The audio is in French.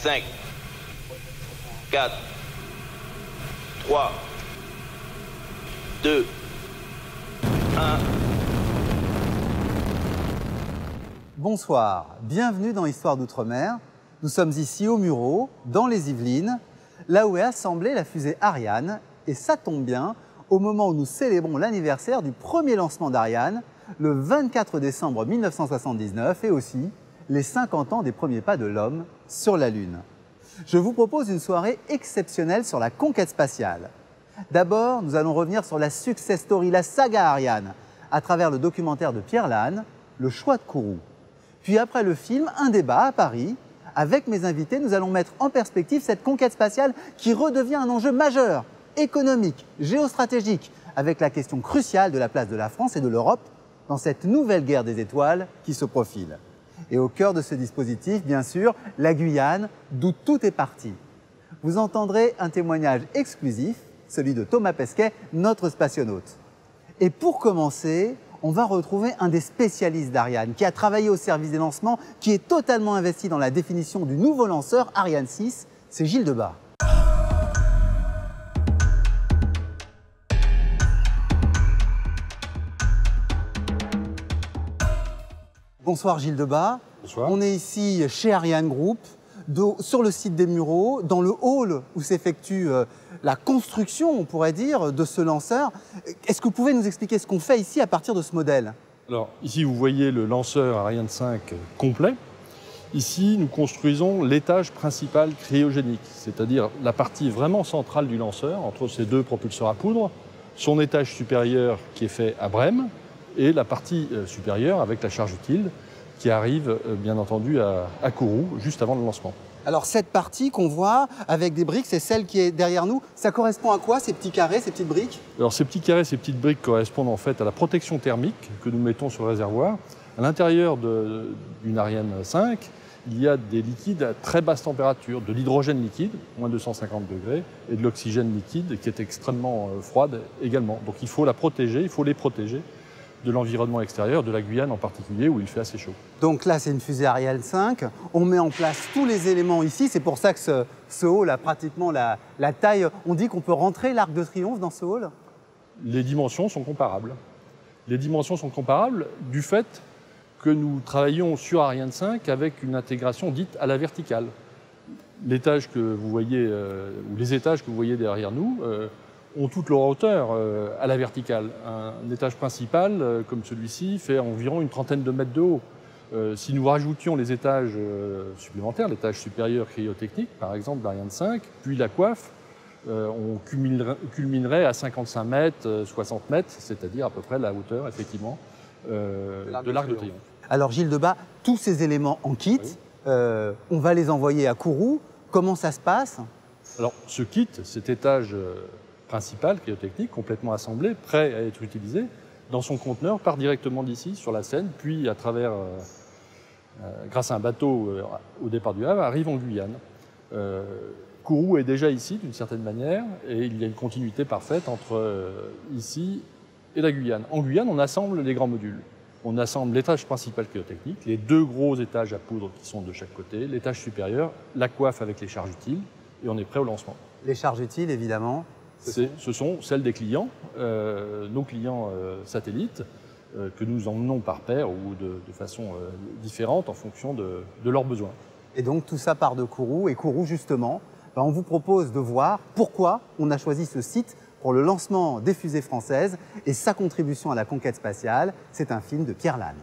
5, 4, 3, 2, 1. Bonsoir, bienvenue dans Histoire d'Outre-mer. Nous sommes ici au Mureau, dans les Yvelines, là où est assemblée la fusée Ariane. Et ça tombe bien, au moment où nous célébrons l'anniversaire du premier lancement d'Ariane, le 24 décembre 1979, et aussi les 50 ans des premiers pas de l'homme sur la Lune. Je vous propose une soirée exceptionnelle sur la conquête spatiale. D'abord, nous allons revenir sur la success story, la saga Ariane, à travers le documentaire de Pierre Lannes, Le choix de Kourou. Puis après le film, un débat à Paris. Avec mes invités, nous allons mettre en perspective cette conquête spatiale qui redevient un enjeu majeur, économique, géostratégique, avec la question cruciale de la place de la France et de l'Europe dans cette nouvelle guerre des étoiles qui se profile. Et au cœur de ce dispositif, bien sûr, la Guyane, d'où tout est parti. Vous entendrez un témoignage exclusif, celui de Thomas Pesquet, notre spationaute. Et pour commencer, on va retrouver un des spécialistes d'Ariane, qui a travaillé au service des lancements, qui est totalement investi dans la définition du nouveau lanceur Ariane 6, c'est Gilles Debat. Bonsoir Gilles Debat. Bonsoir. On est ici chez Ariane Group, sur le site des Mureaux, dans le hall où s'effectue la construction, on pourrait dire, de ce lanceur. Est-ce que vous pouvez nous expliquer ce qu'on fait ici à partir de ce modèle? Alors, ici, vous voyez le lanceur Ariane 5 complet. Ici, nous construisons l'étage principal cryogénique, c'est-à-dire la partie vraiment centrale du lanceur, entre ces deux propulseurs à poudre, son étage supérieur qui est fait à Brême, et la partie supérieure avec la charge utile qui arrive bien entendu à Kourou, juste avant le lancement. Alors cette partie qu'on voit avec des briques, c'est celle qui est derrière nous. Ça correspond à quoi, ces petits carrés, ces petites briques? Alors ces petits carrés, ces petites briques correspondent en fait à la protection thermique que nous mettons sur le réservoir. À l'intérieur d'une Ariane 5, il y a des liquides à très basse température, de l'hydrogène liquide, moins 250 degrés, et de l'oxygène liquide qui est extrêmement froide également. Donc il faut la protéger, il faut les protéger de l'environnement extérieur, de la Guyane en particulier, où il fait assez chaud. Donc là, c'est une fusée Ariane 5. On met en place tous les éléments ici. C'est pour ça que ce hall a pratiquement la taille. On dit qu'on peut rentrer l'Arc de Triomphe dans ce hall? Les dimensions sont comparables. Les dimensions sont comparables du fait que nous travaillons sur Ariane 5 avec une intégration dite à la verticale. L'étage que vous voyez, ou les étages que vous voyez derrière nous, ont toute leur hauteur à la verticale. Un étage principal, comme celui-ci, fait environ une trentaine de mètres de haut. Si nous rajoutions les étages supplémentaires, l'étage supérieur cryotechnique, par exemple, d'Ariane 5, puis la coiffe, on culminerait à 55 mètres, 60 mètres, c'est-à-dire à peu près la hauteur, effectivement, de l'Arc de Triomphe. Alors Gilles Debat, tous ces éléments en kit, oui. On va les envoyer à Kourou. Comment ça se passe? Alors, ce kit, cet étage principal, cryotechnique, complètement assemblé, prêt à être utilisé, dans son conteneur, part directement d'ici, sur la Seine, puis à travers, grâce à un bateau au départ du Havre, arrive en Guyane. Kourou est déjà ici, d'une certaine manière, et il y a une continuité parfaite entre ici et la Guyane. En Guyane, on assemble les grands modules. On assemble l'étage principal cryotechnique, les deux gros étages à poudre qui sont de chaque côté, l'étage supérieur, la coiffe avec les charges utiles, et on est prêt au lancement. Les charges utiles, évidemment. Ce sont celles des clients, nos clients satellites, que nous emmenons par paire ou de façon différente en fonction de leurs besoins. Et donc tout ça part de Kourou, et Kourou justement, on vous propose de voir pourquoi on a choisi ce site pour le lancement des fusées françaises et sa contribution à la conquête spatiale. C'est un film de Pierre Lannes.